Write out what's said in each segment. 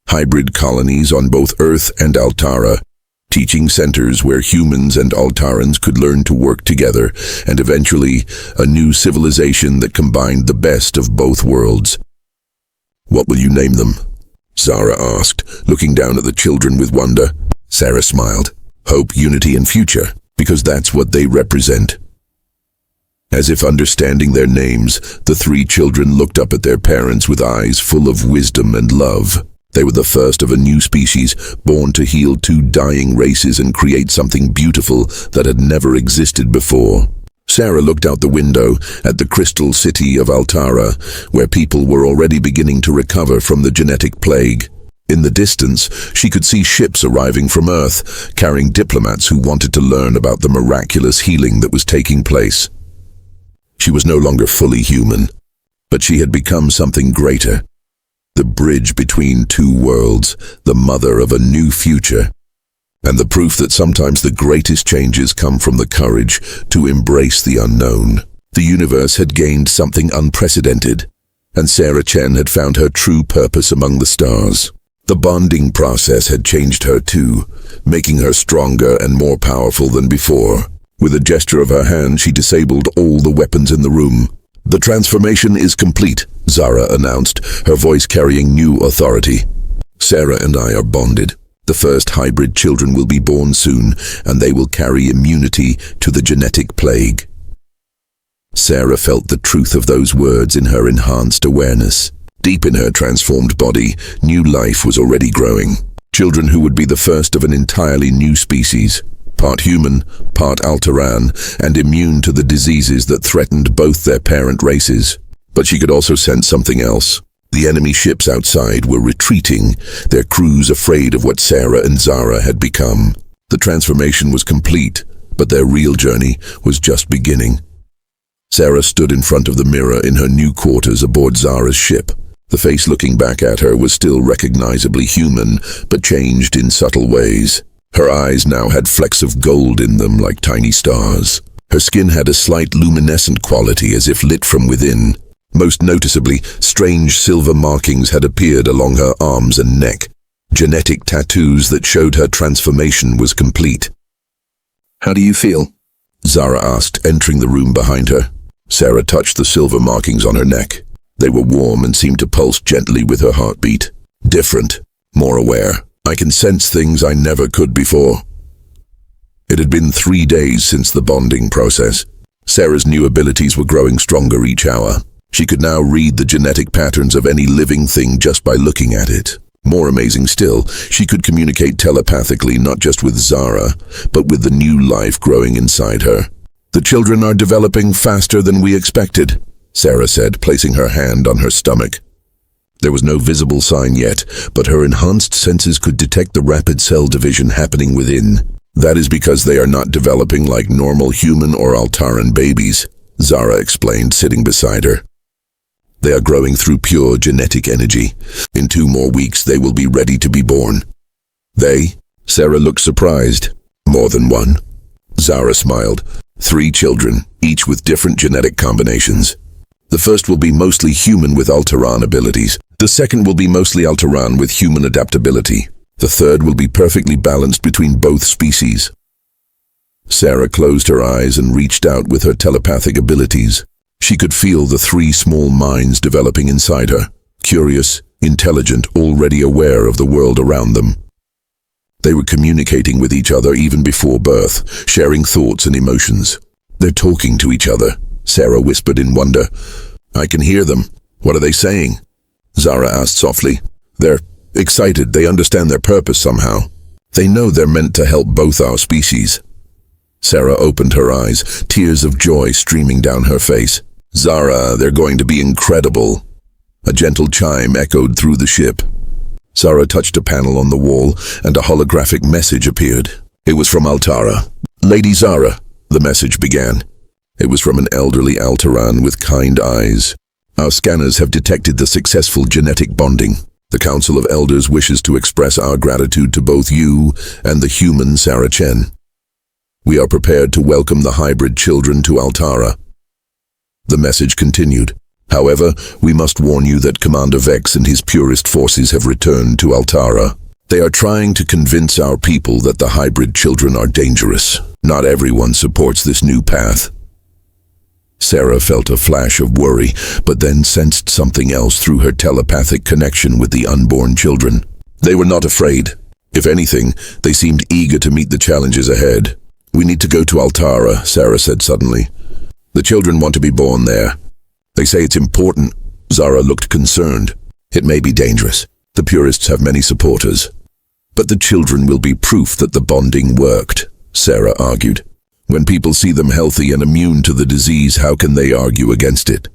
hybrid colonies on both Earth and Altara, teaching centers where humans and Altarans could learn to work together, and eventually a new civilization that combined the best of both worlds. "What will you name them?" Zara asked, looking down at the children with wonder. Sarah smiled. "Hope, unity, and future, because that's what they represent." As if understanding their names, the three children looked up at their parents with eyes full of wisdom and love. They were the first of a new species, born to heal two dying races and create something beautiful that had never existed before. Sarah looked out the window at the crystal city of Altara, where people were already beginning to recover from the genetic plague. In the distance, she could see ships arriving from Earth, carrying diplomats who wanted to learn about the miraculous healing that was taking place. She was no longer fully human, but she had become something greater. The bridge between two worlds, the mother of a new future, and the proof that sometimes the greatest changes come from the courage to embrace the unknown. The universe had gained something unprecedented, and Sarah Chen had found her true purpose among the stars. The bonding process had changed her too, making her stronger and more powerful than before. With a gesture of her hand, she disabled all the weapons in the room. "The transformation is complete," Zara announced, her voice carrying new authority. "Sarah and I are bonded. The first hybrid children will be born soon, and they will carry immunity to the genetic plague." Sarah felt the truth of those words in her enhanced awareness. Deep in her transformed body, new life was already growing. Children who would be the first of an entirely new species, part human, part Altaran, and immune to the diseases that threatened both their parent races. But she could also sense something else. The enemy ships outside were retreating, their crews afraid of what Sarah and Zara had become. The transformation was complete, but their real journey was just beginning. Sarah stood in front of the mirror in her new quarters aboard Zara's ship. The face looking back at her was still recognizably human, but changed in subtle ways. Her eyes now had flecks of gold in them like tiny stars. Her skin had a slight luminescent quality as if lit from within. Most noticeably, strange silver markings had appeared along her arms and neck, genetic tattoos that showed her transformation was complete. "How do you feel?" Zara asked, entering the room behind her. Sarah touched the silver markings on her neck. They were warm and seemed to pulse gently with her heartbeat. "Different, more aware. I can sense things I never could before." It had been 3 days since the bonding process. Sarah's new abilities were growing stronger each hour. She could now read the genetic patterns of any living thing just by looking at it. More amazing still, she could communicate telepathically not just with Zara, but with the new life growing inside her. "The children are developing faster than we expected," Sarah said, placing her hand on her stomach. There was no visible sign yet, but her enhanced senses could detect the rapid cell division happening within. "That is because they are not developing like normal human or Altaran babies," Zara explained, sitting beside her. "They are growing through pure genetic energy. In 2 more weeks, they will be ready to be born." "They?" Sarah looked surprised. "More than one." Zara smiled. 3 children, each with different genetic combinations. The first will be mostly human with Altaran abilities. The second will be mostly Altaran with human adaptability. The third will be perfectly balanced between both species. Sarah closed her eyes and reached out with her telepathic abilities. She could feel the 3 small minds developing inside her, curious, intelligent, already aware of the world around them. They were communicating with each other even before birth, sharing thoughts and emotions. "They're talking to each other," Sarah whispered in wonder. "I can hear them. What are they saying?" Zara asked softly. "They're excited. They understand their purpose somehow. They know they're meant to help both our species." Sarah opened her eyes, tears of joy streaming down her face. "Zara, they're going to be incredible." A gentle chime echoed through the ship. Zara touched a panel on the wall, and a holographic message appeared. It was from Altara. "Lady Zara," the message began. It was from an elderly Altaran with kind eyes. "Our scanners have detected the successful genetic bonding. The Council of Elders wishes to express our gratitude to both you and the human Sarah Chen. We are prepared to welcome the hybrid children to Altara." The message continued. However, we must warn you that Commander Vex and his purist forces have returned to Altara. They are trying to convince our people that the hybrid children are dangerous. Not everyone supports this new path. Sarah felt a flash of worry, but then sensed something else through her telepathic connection with the unborn children. They were not afraid. If anything, they seemed eager to meet the challenges ahead. "We need to go to Altara," Sarah said suddenly. "The children want to be born there. They say it's important." Zara looked concerned. "It may be dangerous. The purists have many supporters. But the children will be proof that the bonding worked," Sarah argued. "When people see them healthy and immune to the disease, how can they argue against it?"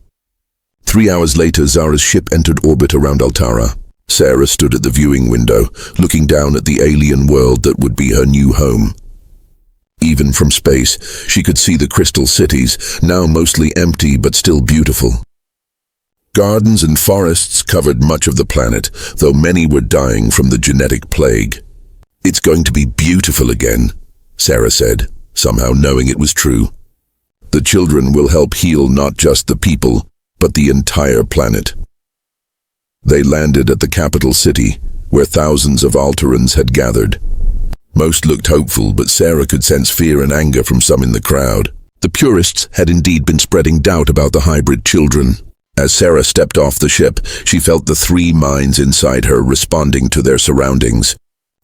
3 hours later, Zara's ship entered orbit around Altara. Sarah stood at the viewing window, looking down at the alien world that would be her new home. Even from space, she could see the crystal cities, now mostly empty but still beautiful. Gardens and forests covered much of the planet, though many were dying from the genetic plague. "It's going to be beautiful again," Sarah said, somehow knowing it was true. "The children will help heal not just the people, but the entire planet." They landed at the capital city, where thousands of Altarans had gathered. Most looked hopeful, but Sarah could sense fear and anger from some in the crowd. The purists had indeed been spreading doubt about the hybrid children. As Sarah stepped off the ship, she felt the 3 minds inside her responding to their surroundings.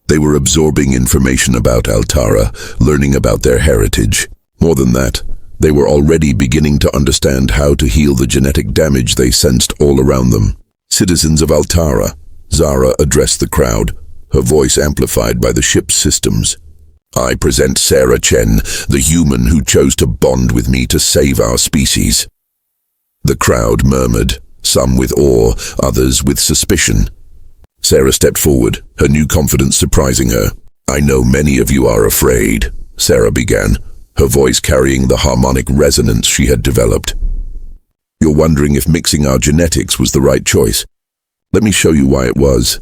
They were absorbing information about Altara, learning about their heritage. More than that, they were already beginning to understand how to heal the genetic damage they sensed all around them. "Citizens of Altara," Zara addressed the crowd, her voice amplified by the ship's systems. "I present Sarah Chen, the human who chose to bond with me to save our species." The crowd murmured, some with awe, others with suspicion. Sarah stepped forward, her new confidence surprising her. "I know many of you are afraid," Sarah began, her voice carrying the harmonic resonance she had developed. "You're wondering if mixing our genetics was the right choice. Let me show you why it was."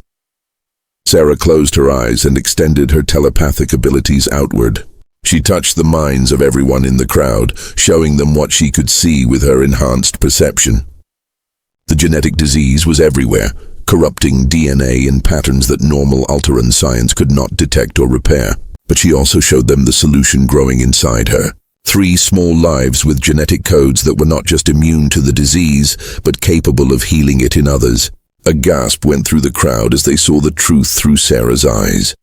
Sarah closed her eyes and extended her telepathic abilities outward. She touched the minds of everyone in the crowd, showing them what she could see with her enhanced perception. The genetic disease was everywhere, corrupting DNA in patterns that normal Altaran science could not detect or repair. But she also showed them the solution growing inside her. 3 small lives with genetic codes that were not just immune to the disease, but capable of healing it in others. A gasp went through the crowd as they saw the truth through Sarah's eyes.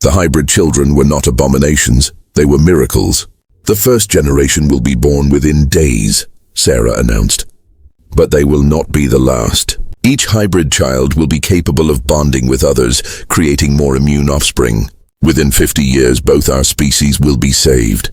The hybrid children were not abominations, they were miracles. "The first generation will be born within days," Sarah announced. "But they will not be the last. Each hybrid child will be capable of bonding with others, creating more immune offspring. Within 50 years, both our species will be saved."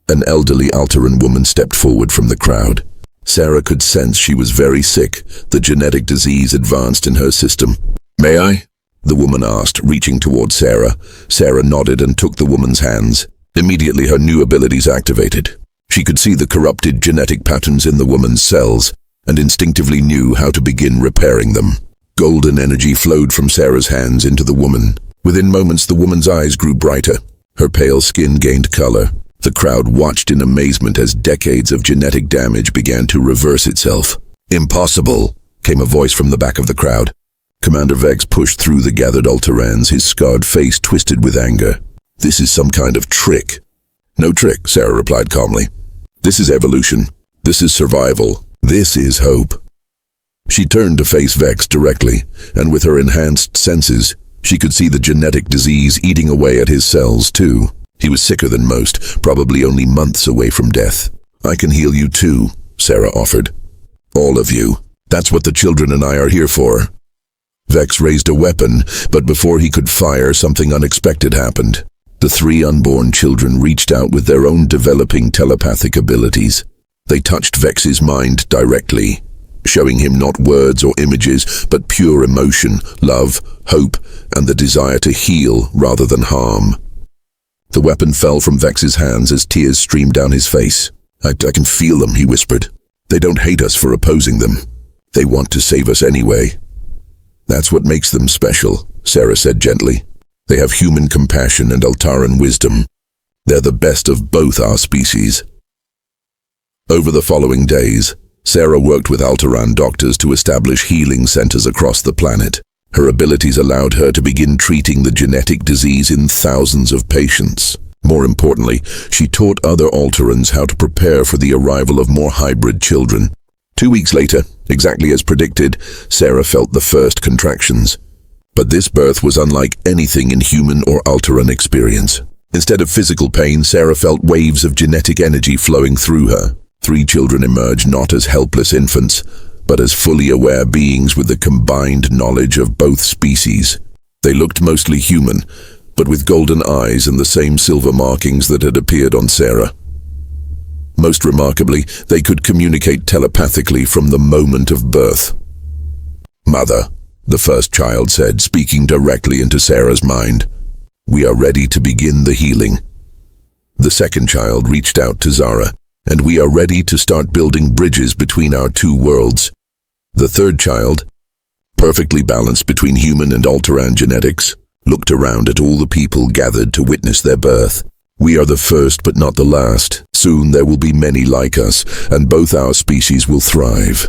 An elderly Altaran woman stepped forward from the crowd. Sarah could sense she was very sick, the genetic disease advanced in her system. "May I?" the woman asked, reaching toward Sarah. Sarah nodded and took the woman's hands. Immediately her new abilities activated. She could see the corrupted genetic patterns in the woman's cells, and instinctively knew how to begin repairing them. Golden energy flowed from Sarah's hands into the woman. Within moments, the woman's eyes grew brighter. Her pale skin gained color. The crowd watched in amazement as decades of genetic damage began to reverse itself. "Impossible," came a voice from the back of the crowd. Commander Vex pushed through the gathered Altarans, his scarred face twisted with anger. "This is some kind of trick." "No trick," Sarah replied calmly. "This is evolution. This is survival. This is hope." She turned to face Vex directly, and with her enhanced senses, she could see the genetic disease eating away at his cells too. He was sicker than most, probably only months away from death. "I can heal you too," Sarah offered. "All of you. That's what the children and I are here for." Vex raised a weapon, but before he could fire, something unexpected happened. The 3 unborn children reached out with their own developing telepathic abilities. They touched Vex's mind directly, showing him not words or images, but pure emotion, love, hope, and the desire to heal rather than harm. The weapon fell from Vex's hands as tears streamed down his face. I can feel them," he whispered. "They don't hate us for opposing them. They want to save us anyway." "That's what makes them special," Sarah said gently. "They have human compassion and Altaran wisdom. They're the best of both our species." Over the following days, Sarah worked with Altaran doctors to establish healing centers across the planet. Her abilities allowed her to begin treating the genetic disease in thousands of patients. More importantly, she taught other Altarans how to prepare for the arrival of more hybrid children. 2 weeks later, exactly as predicted, Sarah felt the first contractions. But this birth was unlike anything in human or Altaran experience. Instead of physical pain, Sarah felt waves of genetic energy flowing through her. 3 children emerged not as helpless infants, but as fully aware beings with the combined knowledge of both species. They looked mostly human, but with golden eyes and the same silver markings that had appeared on Sarah. Most remarkably, they could communicate telepathically from the moment of birth. "Mother," the first child said, speaking directly into Sarah's mind, "we are ready to begin the healing." The second child reached out to Zara, "and we are ready to start building bridges between our 2 worlds." The third child, perfectly balanced between human and Altaran genetics, looked around at all the people gathered to witness their birth. "We are the first but not the last. Soon there will be many like us, and both our species will thrive."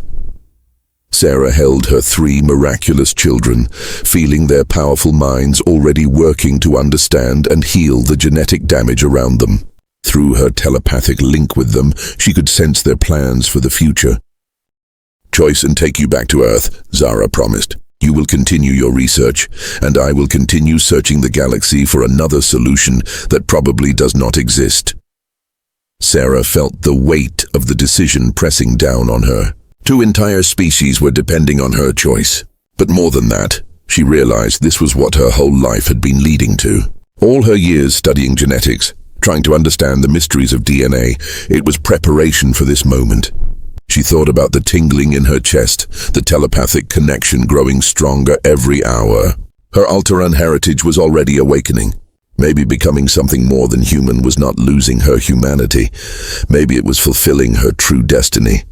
Sarah held her 3 miraculous children, feeling their powerful minds already working to understand and heal the genetic damage around them. Through her telepathic link with them, she could sense their plans for the future. "Choice and take you back to Earth," Zara promised. "You will continue your research, and I will continue searching the galaxy for another solution that probably does not exist." Sarah felt the weight of the decision pressing down on her. 2 entire species were depending on her choice. But more than that, she realized this was what her whole life had been leading to. All her years studying genetics, trying to understand the mysteries of DNA, it was preparation for this moment. She thought about the tingling in her chest, the telepathic connection growing stronger every hour. Her Altaran heritage was already awakening. Maybe becoming something more than human was not losing her humanity. Maybe it was fulfilling her true destiny.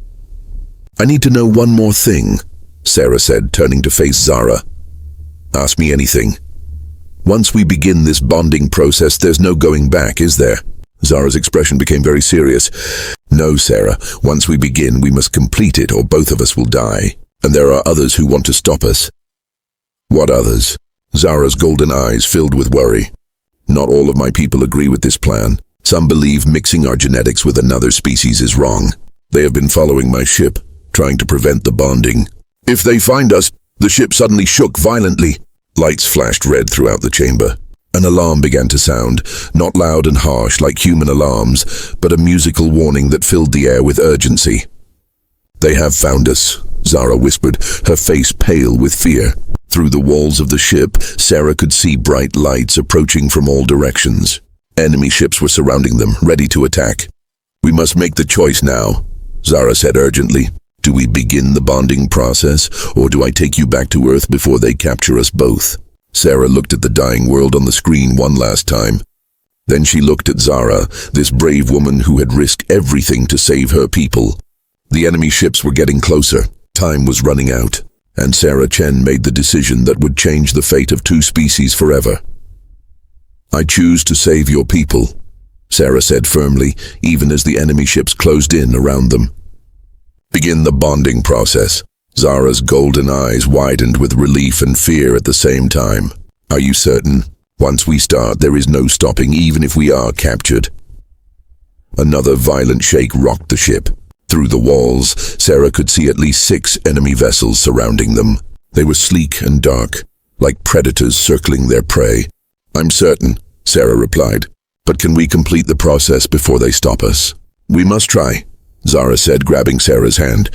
"I need to know one more thing," Sarah said, turning to face Zara. "Ask me anything. Once we begin this bonding process, there's no going back, is there?" Zara's expression became very serious. "No, Sarah. Once we begin, we must complete it or both of us will die. And there are others who want to stop us." "What others?" Zara's golden eyes filled with worry. "Not all of my people agree with this plan. Some believe mixing our genetics with another species is wrong. They have been following my ship, trying to prevent the bonding. If they find us..." The ship suddenly shook violently. Lights flashed red throughout the chamber. An alarm began to sound, not loud and harsh like human alarms, but a musical warning that filled the air with urgency. "They have found us," Zara whispered, her face pale with fear. Through the walls of the ship, Sarah could see bright lights approaching from all directions. Enemy ships were surrounding them, ready to attack. "We must make the choice now," Zara said urgently. "Do we begin the bonding process, or do I take you back to Earth before they capture us both?" Sarah looked at the dying world on the screen one last time. Then she looked at Zara, this brave woman who had risked everything to save her people. The enemy ships were getting closer. Time was running out, and Sarah Chen made the decision that would change the fate of 2 species forever. "I choose to save your people," Sarah said firmly, even as the enemy ships closed in around them. "Begin the bonding process." Zara's golden eyes widened with relief and fear at the same time. "Are you certain? Once we start, there is no stopping, even if we are captured." Another violent shake rocked the ship. Through the walls, Sarah could see at least 6 enemy vessels surrounding them. They were sleek and dark, like predators circling their prey. "I'm certain," Sarah replied. "But can we complete the process before they stop us?" "We must try," Zara said, grabbing Sarah's hand.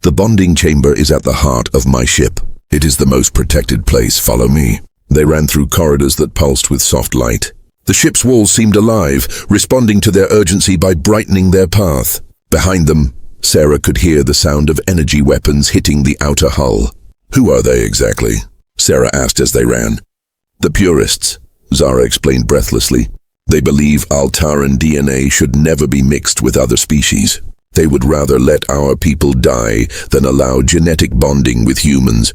"The bonding chamber is at the heart of my ship. It is the most protected place. Follow me." They ran through corridors that pulsed with soft light. The ship's walls seemed alive, responding to their urgency by brightening their path. Behind them, Sarah could hear the sound of energy weapons hitting the outer hull. "Who are they exactly?" Sarah asked as they ran. "The purists," Zara explained breathlessly. "They believe Altaran DNA should never be mixed with other species. They would rather let our people die than allow genetic bonding with humans."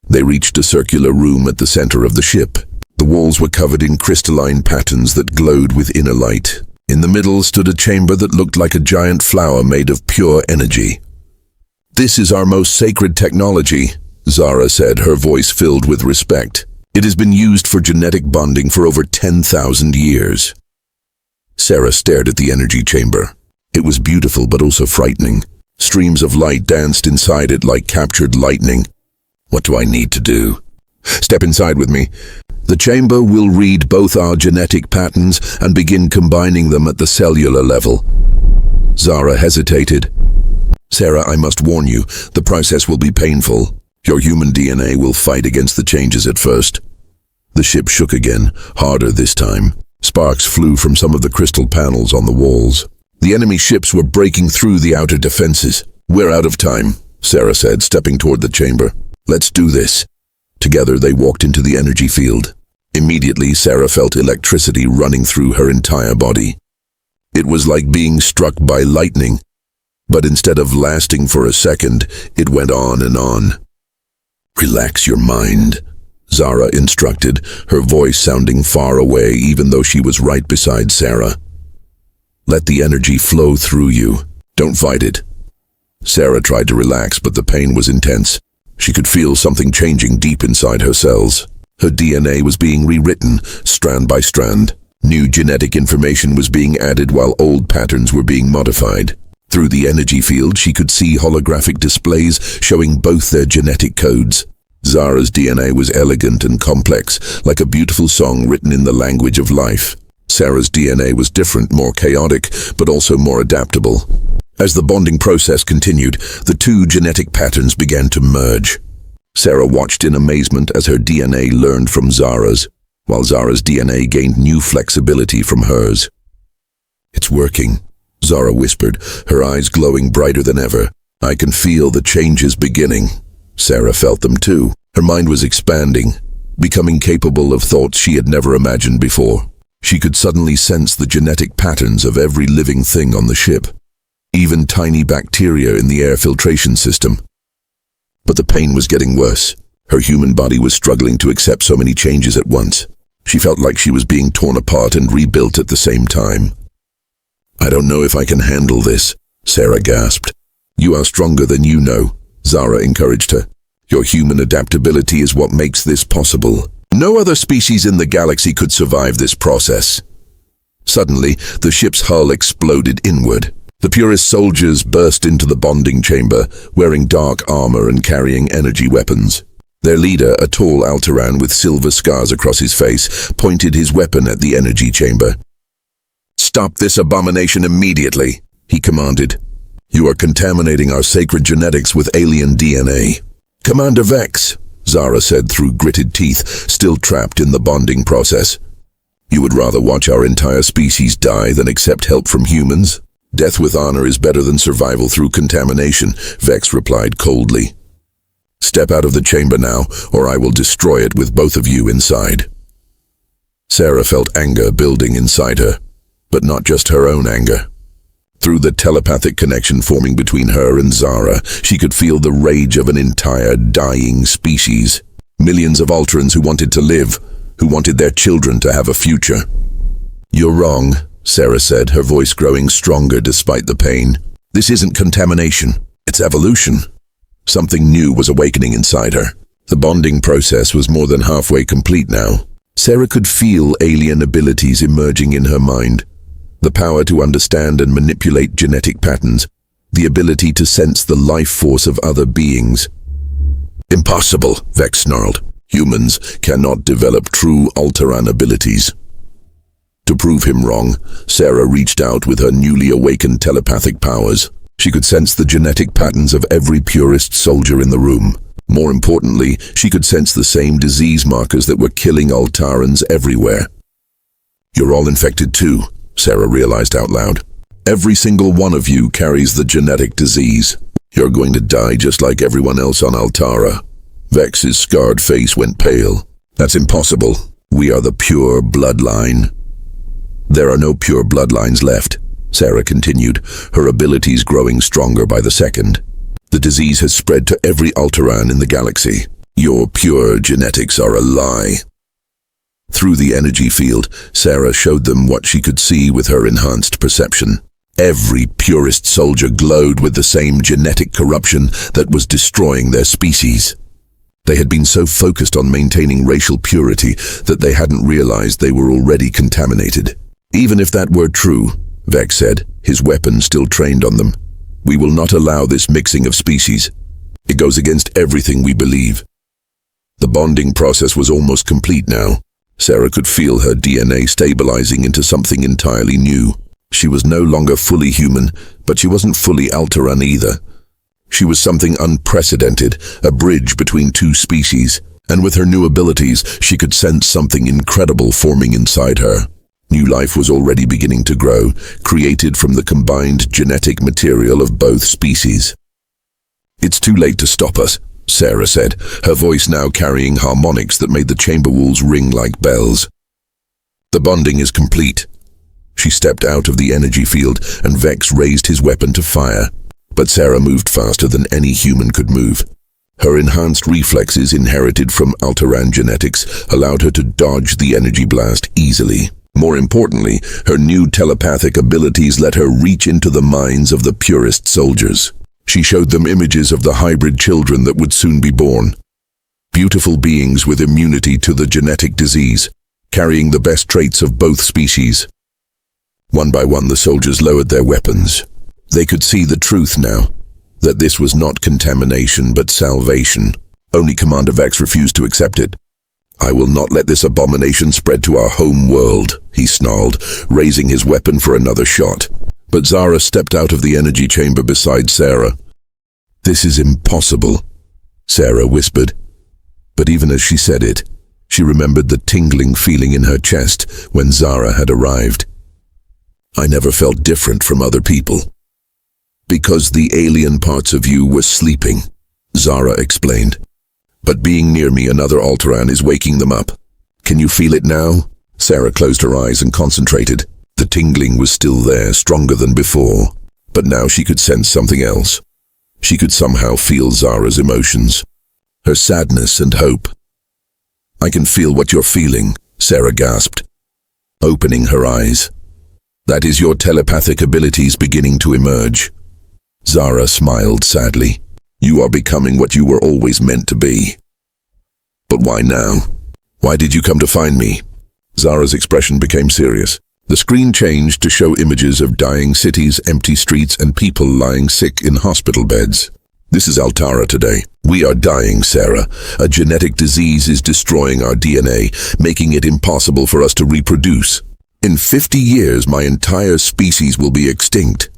They reached a circular room at the center of the ship. The walls were covered in crystalline patterns that glowed with inner light. In the middle stood a chamber that looked like a giant flower made of pure energy. "This is our most sacred technology," Zara said, her voice filled with respect. "It has been used for genetic bonding for over 10,000 years." Sarah stared at the energy chamber. It was beautiful but also frightening. Streams of light danced inside it like captured lightning. "What do I need to do?" "Step inside with me. The chamber will read both our genetic patterns and begin combining them at the cellular level." Zara hesitated. "Sarah, I must warn you, the process will be painful. Your human DNA will fight against the changes at first." The ship shook again, harder this time. Sparks flew from some of the crystal panels on the walls. The enemy ships were breaking through the outer defenses. "We're out of time," Sarah said, stepping toward the chamber. "Let's do this." Together they walked into the energy field. Immediately, Sarah felt electricity running through her entire body. It was like being struck by lightning, but instead of lasting for a second, it went on and on. "Relax your mind," Zara instructed, her voice sounding far away even though she was right beside Sarah. "Let the energy flow through you. Don't fight it." Sarah tried to relax, but the pain was intense. She could feel something changing deep inside her cells. Her DNA was being rewritten, strand by strand. New genetic information was being added while old patterns were being modified. Through the energy field, she could see holographic displays showing both their genetic codes. Zara's DNA was elegant and complex, like a beautiful song written in the language of life. Sarah's DNA was different, more chaotic, but also more adaptable. As the bonding process continued, the two genetic patterns began to merge. Sarah watched in amazement as her DNA learned from Zara's, while Zara's DNA gained new flexibility from hers. "It's working," Zara whispered, her eyes glowing brighter than ever. "I can feel the changes beginning." Sarah felt them too. Her mind was expanding, becoming capable of thoughts she had never imagined before. She could suddenly sense the genetic patterns of every living thing on the ship, even tiny bacteria in the air filtration system. But the pain was getting worse. Her human body was struggling to accept so many changes at once. She felt like she was being torn apart and rebuilt at the same time. "I don't know if I can handle this," Sarah gasped. "You are stronger than you know," Zara encouraged her. "Your human adaptability is what makes this possible. No other species in the galaxy could survive this process." Suddenly, the ship's hull exploded inward. The purest soldiers burst into the bonding chamber, wearing dark armor and carrying energy weapons. Their leader, a tall Alteran with silver scars across his face, pointed his weapon at the energy chamber. "Stop this abomination immediately," he commanded. "You are contaminating our sacred genetics with alien DNA." "Commander Vex," Zara said through gritted teeth, still trapped in the bonding process. "You would rather watch our entire species die than accept help from humans? Death with honor is better than survival through contamination," Vex replied coldly. "Step out of the chamber now, or I will destroy it with both of you inside." Sarah felt anger building inside her, but not just her own anger. Through the telepathic connection forming between her and Zara, she could feel the rage of an entire dying species. Millions of Alterans who wanted to live, who wanted their children to have a future. "You're wrong," Sarah said, her voice growing stronger despite the pain. "This isn't contamination, it's evolution." Something new was awakening inside her. The bonding process was more than halfway complete now. Sarah could feel alien abilities emerging in her mind. The power to understand and manipulate genetic patterns, the ability to sense the life force of other beings. "Impossible," Vex snarled. "Humans cannot develop true Alteran abilities." To prove him wrong, Sarah reached out with her newly awakened telepathic powers. She could sense the genetic patterns of every purist soldier in the room. More importantly, she could sense the same disease markers that were killing Altarans everywhere. "You're all infected too," Sarah realized out loud. "Every single one of you carries the genetic disease. You're going to die just like everyone else on Altara." Vex's scarred face went pale. "That's impossible. We are the pure bloodline." "There are no pure bloodlines left," Sarah continued, her abilities growing stronger by the second. "The disease has spread to every Alteran in the galaxy. Your pure genetics are a lie." Through the energy field, Sarah showed them what she could see with her enhanced perception. Every purist soldier glowed with the same genetic corruption that was destroying their species. They had been so focused on maintaining racial purity that they hadn't realized they were already contaminated. Even if that were true, Vex said, his weapon still trained on them, we will not allow this mixing of species. It goes against everything we believe. The bonding process was almost complete now. Sarah could feel her DNA stabilizing into something entirely new. She was no longer fully human, but she wasn't fully Altaran either. She was something unprecedented, a bridge between two species, and with her new abilities, she could sense something incredible forming inside her. New life was already beginning to grow, created from the combined genetic material of both species. It's too late to stop us, Sarah said, her voice now carrying harmonics that made the chamber walls ring like bells. The bonding is complete. She stepped out of the energy field, and Vex raised his weapon to fire. But Sarah moved faster than any human could move. Her enhanced reflexes inherited from Altaran genetics allowed her to dodge the energy blast easily. More importantly, her new telepathic abilities let her reach into the minds of the purest soldiers. She showed them images of the hybrid children that would soon be born. Beautiful beings with immunity to the genetic disease, carrying the best traits of both species. One by one, the soldiers lowered their weapons. They could see the truth now, that this was not contamination but salvation. Only Commander Vex refused to accept it. I will not let this abomination spread to our home world, he snarled, raising his weapon for another shot. But Zara stepped out of the energy chamber beside Sarah. This is impossible, Sarah whispered. But even as she said it, she remembered the tingling feeling in her chest when Zara had arrived. I never felt different from other people. Because the alien parts of you were sleeping, Zara explained. But being near me, another Altaran is waking them up. Can you feel it now? Sarah closed her eyes and concentrated. The tingling was still there, stronger than before. But now she could sense something else. She could somehow feel Zara's emotions, her sadness and hope. I can feel what you're feeling, Sarah gasped, opening her eyes. That is your telepathic abilities beginning to emerge. Zara smiled sadly. You are becoming what you were always meant to be. But why now? Why did you come to find me? Zara's expression became serious. The screen changed to show images of dying cities, empty streets, and people lying sick in hospital beds. This is Altara today. We are dying, Sarah. A genetic disease is destroying our DNA, making it impossible for us to reproduce. In 50 years, my entire species will be extinct.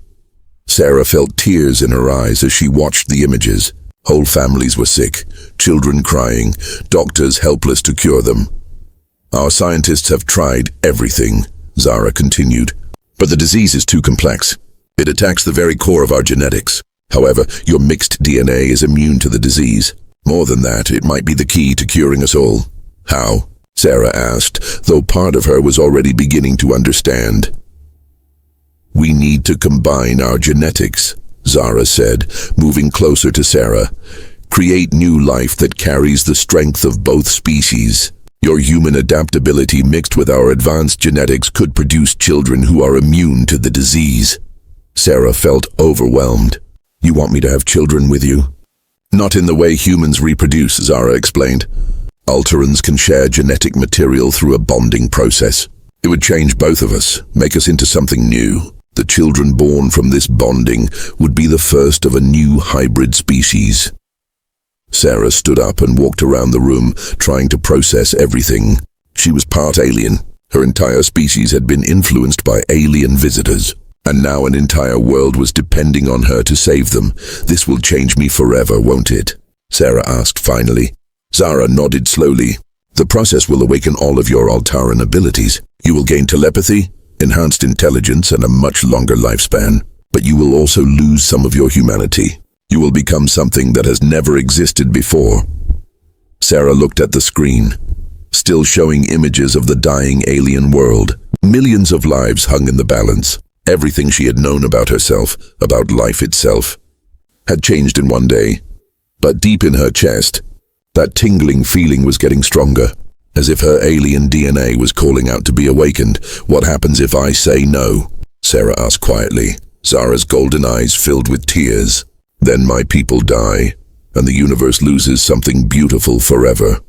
Sarah felt tears in her eyes as she watched the images. Whole families were sick, children crying, doctors helpless to cure them. Our scientists have tried everything, Zara continued. But the disease is too complex. It attacks the very core of our genetics. However, your mixed DNA is immune to the disease. More than that, it might be the key to curing us all. How? Sarah asked, though part of her was already beginning to understand. We need to combine our genetics, Zara said, moving closer to Sarah. Create new life that carries the strength of both species. Your human adaptability mixed with our advanced genetics could produce children who are immune to the disease. Sarah felt overwhelmed. You want me to have children with you? Not in the way humans reproduce, Zara explained. Altarans can share genetic material through a bonding process. It would change both of us, make us into something new. The children born from this bonding would be the first of a new hybrid species. Sarah stood up and walked around the room, trying to process everything. She was part alien. Her entire species had been influenced by alien visitors. And now an entire world was depending on her to save them. This will change me forever, won't it? Sarah asked finally. Zara nodded slowly. The process will awaken all of your Altaran abilities. You will gain telepathy, enhanced intelligence, and a much longer lifespan. But you will also lose some of your humanity. You will become something that has never existed before. Sarah looked at the screen, still showing images of the dying alien world. Millions of lives hung in the balance. Everything she had known about herself, about life itself, had changed in one day. But deep in her chest, that tingling feeling was getting stronger, as if her alien DNA was calling out to be awakened. What happens if I say no? Sarah asked quietly. Zara's golden eyes filled with tears. Then my people die, and the universe loses something beautiful forever.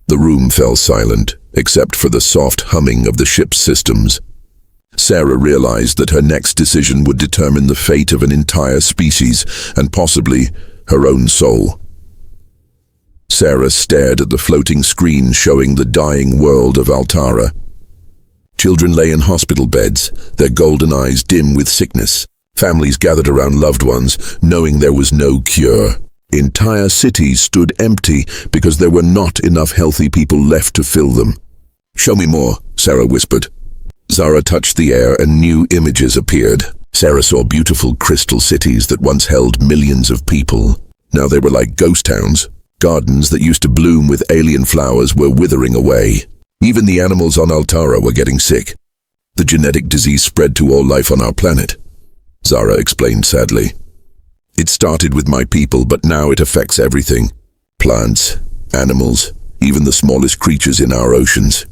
The room fell silent, except for the soft humming of the ship's systems. Sarah realized that her next decision would determine the fate of an entire species, and possibly her own soul. Sarah stared at the floating screen showing the dying world of Altara. Children lay in hospital beds, their golden eyes dim with sickness. Families gathered around loved ones, knowing there was no cure. Entire cities stood empty because there were not enough healthy people left to fill them. "Show me more," Sarah whispered. Zara touched the air and new images appeared. Sarah saw beautiful crystal cities that once held millions of people. Now they were like ghost towns. Gardens that used to bloom with alien flowers were withering away. Even the animals on Altara were getting sick. The genetic disease spread to all life on our planet, Zara explained sadly. It started with my people, but now it affects everything. Plants, animals, even the smallest creatures in our oceans.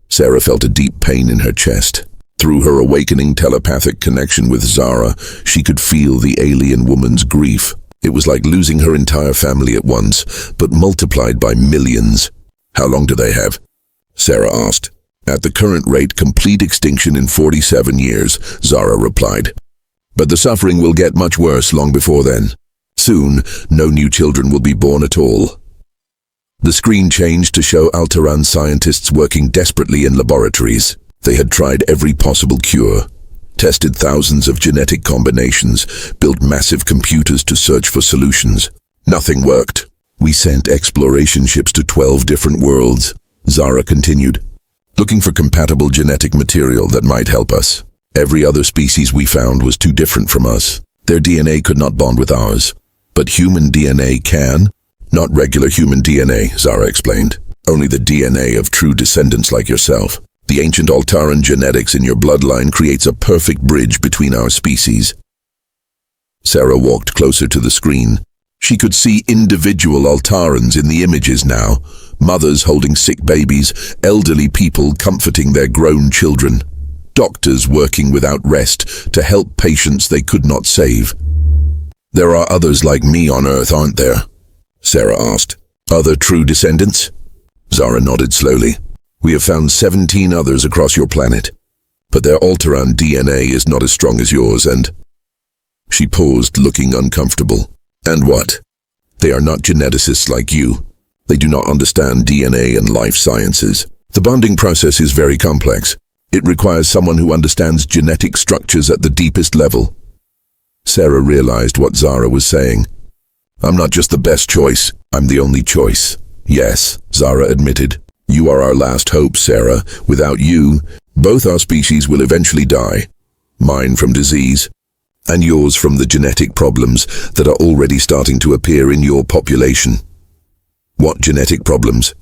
Sarah felt a deep pain in her chest. Through her awakening telepathic connection with Zara, she could feel the alien woman's grief. It was like losing her entire family at once, but multiplied by millions. "How long do they have?" Sarah asked. "At the current rate, complete extinction in 47 years, Zara replied. "But the suffering will get much worse long before then. Soon, no new children will be born at all." The screen changed to show Altaran scientists working desperately in laboratories. They had tried every possible cure, tested thousands of genetic combinations, built massive computers to search for solutions. Nothing worked. "We sent exploration ships to 12 different worlds," Zara continued, "looking for compatible genetic material that might help us. Every other species we found was too different from us. Their DNA could not bond with ours. But human DNA can. Not regular human DNA," Zara explained. "Only the DNA of true descendants like yourself. The ancient Altaran genetics in your bloodline creates a perfect bridge between our species." Sarah walked closer to the screen. She could see individual Altarans in the images now. Mothers holding sick babies, elderly people comforting their grown children. Doctors working without rest to help patients they could not save. "There are others like me on Earth, aren't there?" Sarah asked. "Other true descendants?" Zara nodded slowly. "We have found 17 others across your planet, but their Altaran DNA is not as strong as yours and—" She paused, looking uncomfortable. "And what? They are not geneticists like you. They do not understand DNA and life sciences. The bonding process is very complex. It requires someone who understands genetic structures at the deepest level." Sarah realized what Zara was saying. "I'm not just the best choice, I'm the only choice." "Yes," Zara admitted. "You are our last hope, Sarah. Without you, both our species will eventually die. Mine from disease, and yours from the genetic problems that are already starting to appear in your population." "What genetic problems?"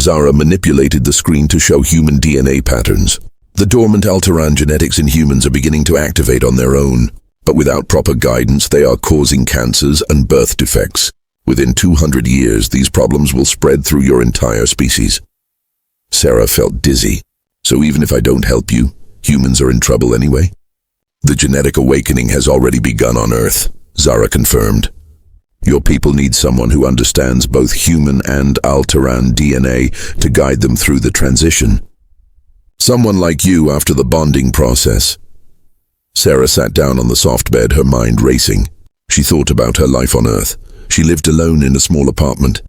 Zara manipulated the screen to show human DNA patterns. "The dormant Altaran genetics in humans are beginning to activate on their own, but without proper guidance they are causing cancers and birth defects. Within 200 years, these problems will spread through your entire species." Sarah felt dizzy. "So even if I don't help you, humans are in trouble anyway?" "The genetic awakening has already begun on Earth," Zara confirmed. "Your people need someone who understands both human and Altaran DNA to guide them through the transition. Someone like you after the bonding process." Sarah sat down on the soft bed, her mind racing. She thought about her life on Earth. She lived alone in a small apartment.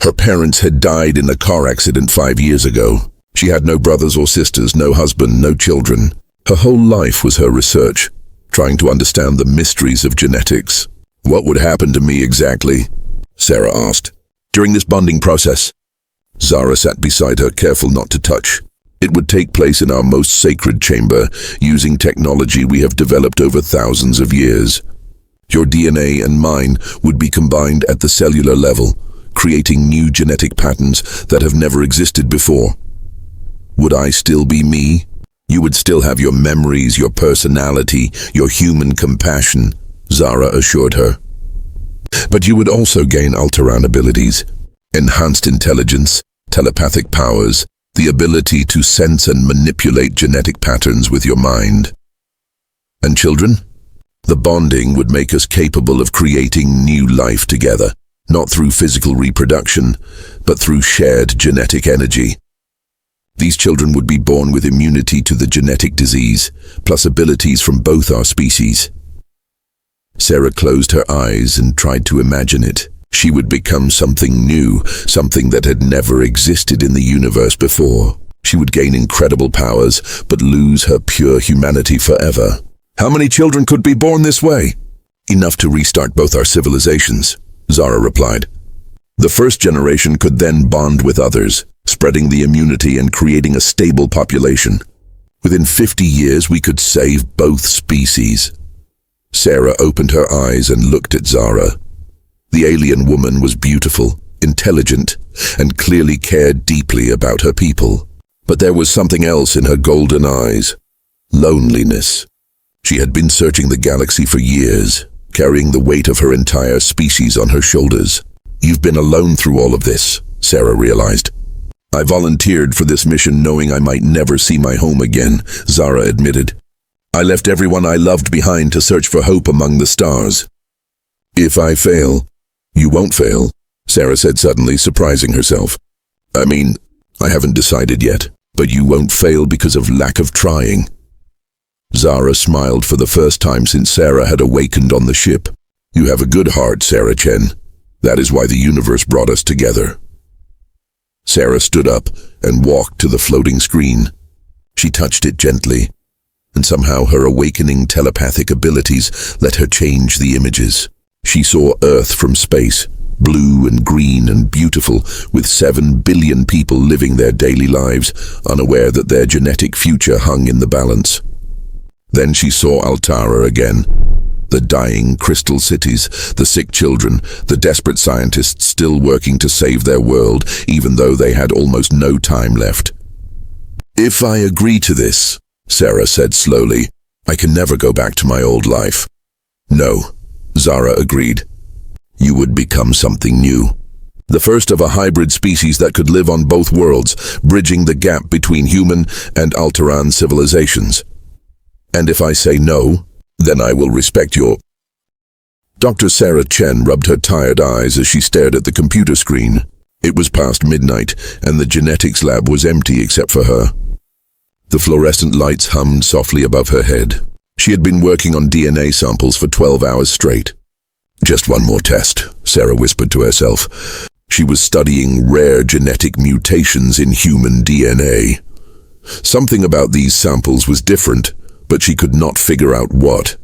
Her parents had died in a car accident 5 years ago. She had no brothers or sisters, no husband, no children. Her whole life was her research, trying to understand the mysteries of genetics. "What would happen to me exactly?" Sarah asked. "During this bonding process." Zara sat beside her, careful not to touch. "It would take place in our most sacred chamber, using technology we have developed over thousands of years. Your DNA and mine would be combined at the cellular level, creating new genetic patterns that have never existed before. Would I still be me? You would still have your memories, your personality, your human compassion," Zara assured her. "But you would also gain Altaran abilities, enhanced intelligence, telepathic powers, the ability to sense and manipulate genetic patterns with your mind. And children? The bonding would make us capable of creating new life together, not through physical reproduction, but through shared genetic energy. These children would be born with immunity to the genetic disease, plus abilities from both our species. Sarah closed her eyes and tried to imagine it. She would become something new, something that had never existed in the universe before. She would gain incredible powers, but lose her pure humanity forever. How many children could be born this way? Enough to restart both our civilizations, Zara replied. The first generation could then bond with others, spreading the immunity and creating a stable population. Within 50 years, we could save both species. Sarah opened her eyes and looked at Zara. The alien woman was beautiful, intelligent, and clearly cared deeply about her people. But there was something else in her golden eyes: loneliness. She had been searching the galaxy for years, carrying the weight of her entire species on her shoulders. You've been alone through all of this, Sarah realized. I volunteered for this mission knowing I might never see my home again, Zara admitted. I left everyone I loved behind to search for hope among the stars. If I fail, you won't fail, Sarah said suddenly, surprising herself. I mean, I haven't decided yet, but you won't fail because of lack of trying. Zara smiled for the first time since Sarah had awakened on the ship. You have a good heart, Sarah Chen. That is why the universe brought us together. Sarah stood up and walked to the floating screen. She touched it gently, and somehow her awakening telepathic abilities let her change the images. She saw Earth from space, blue and green and beautiful, with 7 billion people living their daily lives, unaware that their genetic future hung in the balance. Then she saw Altara again. The dying crystal cities, the sick children, the desperate scientists still working to save their world, even though they had almost no time left. If I agree to this, Sarah said slowly, I can never go back to my old life. No, Zara agreed. You would become something new. The first of a hybrid species that could live on both worlds, bridging the gap between human and Altaran civilizations. And if I say no, then I will respect your... Dr. Sarah Chen rubbed her tired eyes as she stared at the computer screen. It was past midnight, and the genetics lab was empty except for her. The fluorescent lights hummed softly above her head. She had been working on DNA samples for 12 hours straight. Just one more test, Sarah whispered to herself. She was studying rare genetic mutations in human DNA. Something about these samples was different, but she could not figure out what.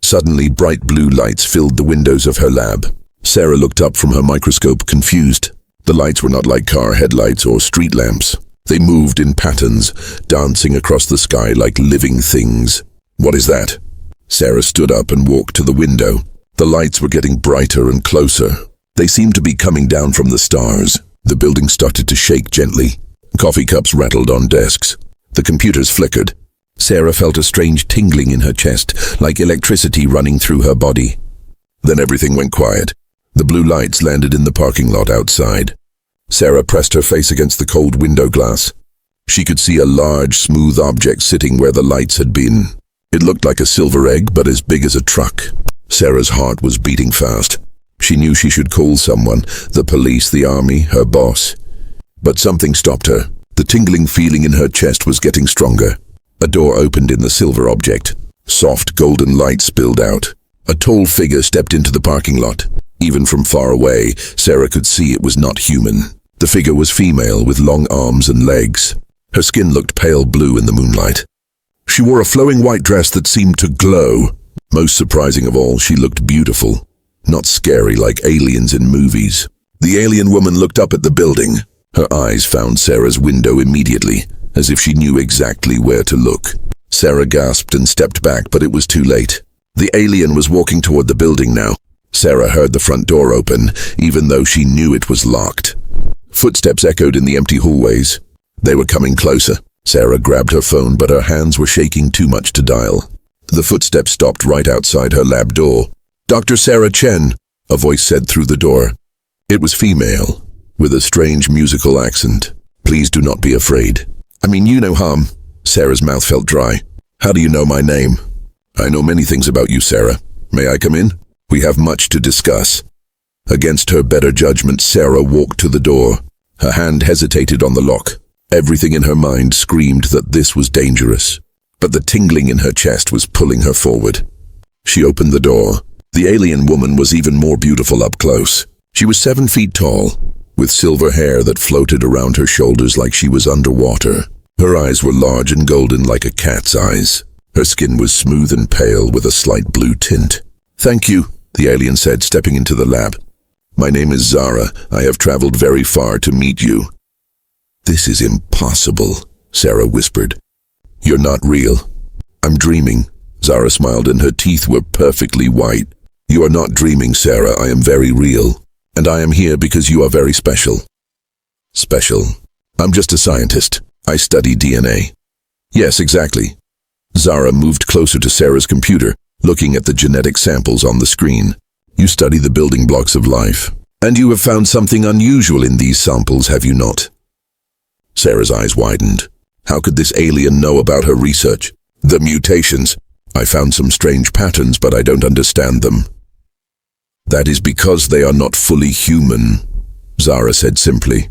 Suddenly, bright blue lights filled the windows of her lab. Sarah looked up from her microscope, confused. The lights were not like car headlights or street lamps. They moved in patterns, dancing across the sky like living things. What is that? Sarah stood up and walked to the window. The lights were getting brighter and closer. They seemed to be coming down from the stars. The building started to shake gently. Coffee cups rattled on desks. The computers flickered. Sarah felt a strange tingling in her chest, like electricity running through her body. Then everything went quiet. The blue lights landed in the parking lot outside. Sarah pressed her face against the cold window glass. She could see a large, smooth object sitting where the lights had been. It looked like a silver egg, but as big as a truck. Sarah's heart was beating fast. She knew she should call someone, the police, the army, her boss. But something stopped her. The tingling feeling in her chest was getting stronger. A door opened in the silver object. Soft golden light spilled out. A tall figure stepped into the parking lot. Even from far away, Sarah could see it was not human. The figure was female with long arms and legs. Her skin looked pale blue in the moonlight. She wore a flowing white dress that seemed to glow. Most surprising of all, she looked beautiful, not scary like aliens in movies. The alien woman looked up at the building. Her eyes found Sarah's window immediately, as if she knew exactly where to look. Sarah gasped and stepped back, but it was too late. The alien was walking toward the building now. Sarah heard the front door open, even though she knew it was locked. Footsteps echoed in the empty hallways. They were coming closer. Sarah grabbed her phone, but her hands were shaking too much to dial. The footsteps stopped right outside her lab door. Dr. Sarah Chen, a voice said through the door. It was female, with a strange musical accent. Please do not be afraid. I mean you no harm. Sarah's mouth felt dry. How do you know my name? I know many things about you, Sarah. May I come in? We have much to discuss. Against her better judgment, Sarah walked to the door. Her hand hesitated on the lock. Everything in her mind screamed that this was dangerous. But the tingling in her chest was pulling her forward. She opened the door. The alien woman was even more beautiful up close. She was 7 feet tall, with silver hair that floated around her shoulders like she was underwater. Her eyes were large and golden like a cat's eyes. Her skin was smooth and pale with a slight blue tint. "Thank you," the alien said, stepping into the lab. "My name is Zara. I have traveled very far to meet you." "This is impossible," Sarah whispered. "You're not real." "I'm dreaming." Zara smiled and her teeth were perfectly white. "You are not dreaming, Sarah. I am very real. And I am here because you are very special." "Special? I'm just a scientist. I study DNA." "Yes, exactly." Zara moved closer to Sarah's computer, looking at the genetic samples on the screen. "You study the building blocks of life. And you have found something unusual in these samples, have you not?" Sarah's eyes widened. How could this alien know about her research? "The mutations. I found some strange patterns, but I don't understand them." "That is because they are not fully human," Zara said simply.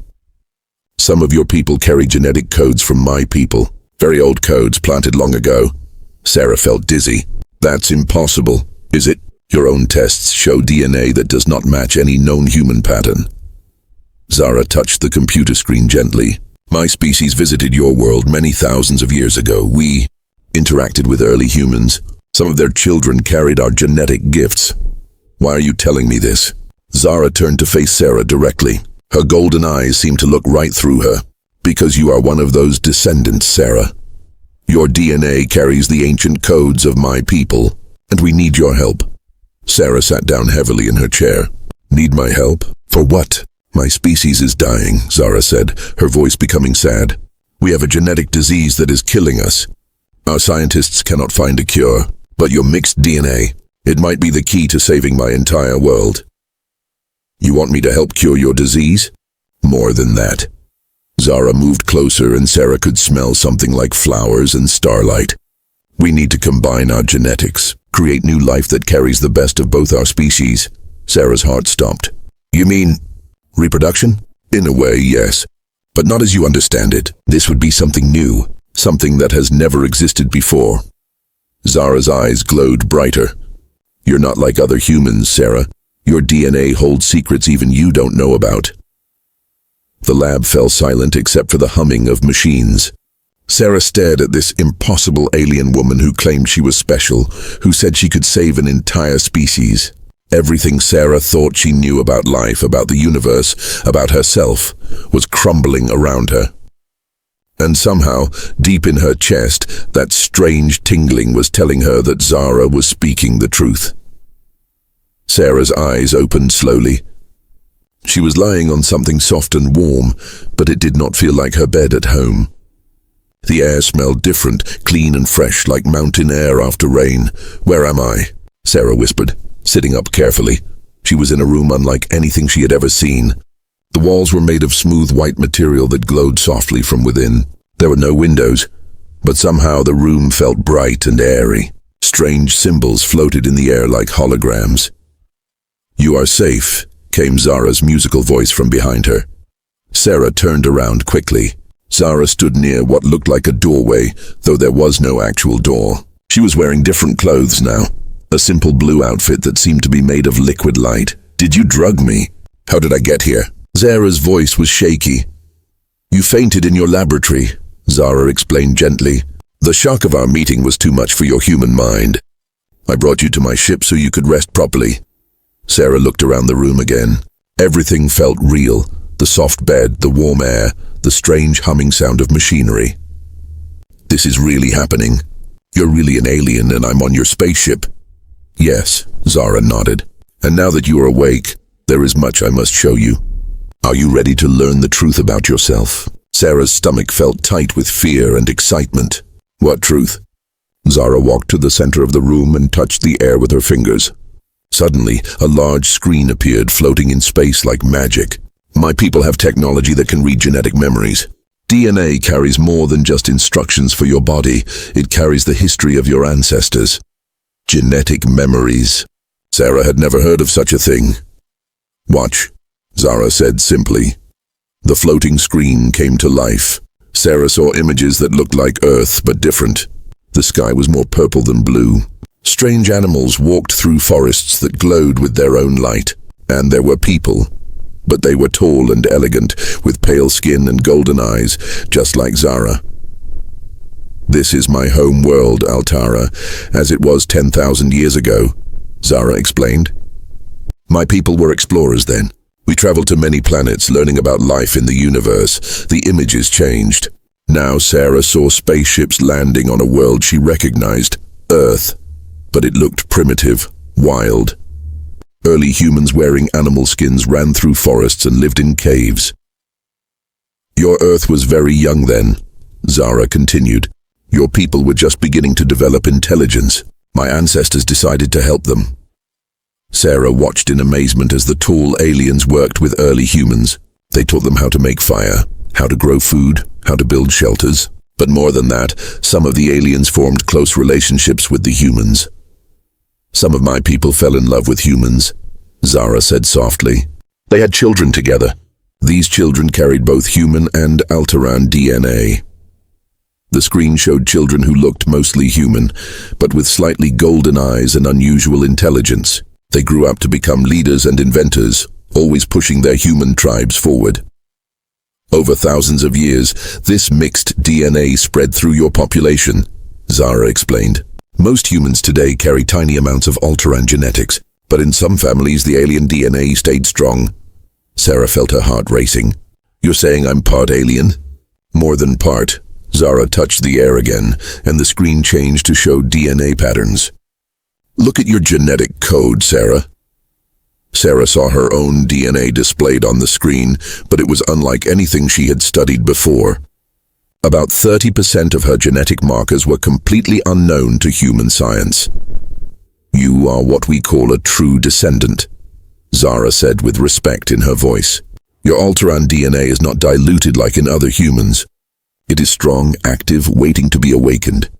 "Some of your people carry genetic codes from my people. Very old codes planted long ago." Sarah felt dizzy. "That's impossible, is it? Your own tests show DNA that does not match any known human pattern." Zara touched the computer screen gently. "My species visited your world many thousands of years ago. We interacted with early humans. Some of their children carried our genetic gifts." "Why are you telling me this?" Zara turned to face Sarah directly. Her golden eyes seemed to look right through her. "Because you are one of those descendants, Sarah. Your DNA carries the ancient codes of my people, and we need your help." Sarah sat down heavily in her chair. "Need my help? For what?" "My species is dying," Zara said, her voice becoming sad. "We have a genetic disease that is killing us. Our scientists cannot find a cure, but your mixed DNA, it might be the key to saving my entire world." "You want me to help cure your disease?" "More than that." Zara moved closer and Sarah could smell something like flowers and starlight. "We need to combine our genetics, create new life that carries the best of both our species." Sarah's heart stopped. "You mean reproduction?" "In a way, yes. But not as you understand it. This would be something new, something that has never existed before." Zara's eyes glowed brighter. "You're not like other humans, Sarah. Your DNA holds secrets even you don't know about." The lab fell silent except for the humming of machines. Sarah stared at this impossible alien woman who claimed she was special, who said she could save an entire species. Everything Sarah thought she knew about life, about the universe, about herself, was crumbling around her. And somehow, deep in her chest, that strange tingling was telling her that Zara was speaking the truth. Sarah's eyes opened slowly. She was lying on something soft and warm, but it did not feel like her bed at home. The air smelled different, clean and fresh, like mountain air after rain. "Where am I?" Sarah whispered, sitting up carefully. She was in a room unlike anything she had ever seen. The walls were made of smooth white material that glowed softly from within. There were no windows, but somehow the room felt bright and airy. Strange symbols floated in the air like holograms. "You are safe," came Zara's musical voice from behind her. Sarah turned around quickly. Zara stood near what looked like a doorway, though there was no actual door. She was wearing different clothes now. A simple blue outfit that seemed to be made of liquid light. "Did you drug me? How did I get here?" Zara's voice was shaky. "You fainted in your laboratory," Zara explained gently. "The shock of our meeting was too much for your human mind. I brought you to my ship so you could rest properly." Sarah looked around the room again. Everything felt real. The soft bed, the warm air, the strange humming sound of machinery. "This is really happening. You're really an alien and I'm on your spaceship." "Yes," Zara nodded. "And now that you are awake, there is much I must show you. Are you ready to learn the truth about yourself?" Sarah's stomach felt tight with fear and excitement. "What truth?" Zara walked to the center of the room and touched the air with her fingers. Suddenly, a large screen appeared, floating in space like magic. "My people have technology that can read genetic memories. DNA carries more than just instructions for your body. It carries the history of your ancestors. Genetic memories. Sarah had never heard of such a thing. Watch, Zara said simply. The floating screen came to life. Sarah saw images that looked like Earth, but different. The sky was more purple than blue. Strange animals walked through forests that glowed with their own light. And there were people. But they were tall and elegant, with pale skin and golden eyes, just like Zara. This is my home world, Altara, as it was 10,000 years ago, Zara explained. My people were explorers then. We traveled to many planets, learning about life in the universe. The images changed. Now Sarah saw spaceships landing on a world she recognized, Earth. But it looked primitive, wild. Early humans wearing animal skins ran through forests and lived in caves. Your Earth was very young then, Zara continued. Your people were just beginning to develop intelligence. My ancestors decided to help them. Sarah watched in amazement as the tall aliens worked with early humans. They taught them how to make fire, how to grow food, how to build shelters. But more than that, some of the aliens formed close relationships with the humans. Some of my people fell in love with humans, Zara said softly. They had children together. These children carried both human and Altaran DNA. The screen showed children who looked mostly human, but with slightly golden eyes and unusual intelligence. They grew up to become leaders and inventors, always pushing their human tribes forward. Over thousands of years, this mixed DNA spread through your population, Zara explained. Most humans today carry tiny amounts of Altaran genetics, but in some families the alien DNA stayed strong. Sarah felt her heart racing. You're saying I'm part alien? More than part. Zara touched the air again, and the screen changed to show DNA patterns. Look at your genetic code, Sarah. Sarah saw her own DNA displayed on the screen, but it was unlike anything she had studied before. About 30% of her genetic markers were completely unknown to human science. You are what we call a true descendant, Zara said with respect in her voice. Your Altaran DNA is not diluted like in other humans. It is strong, active, waiting to be awakened.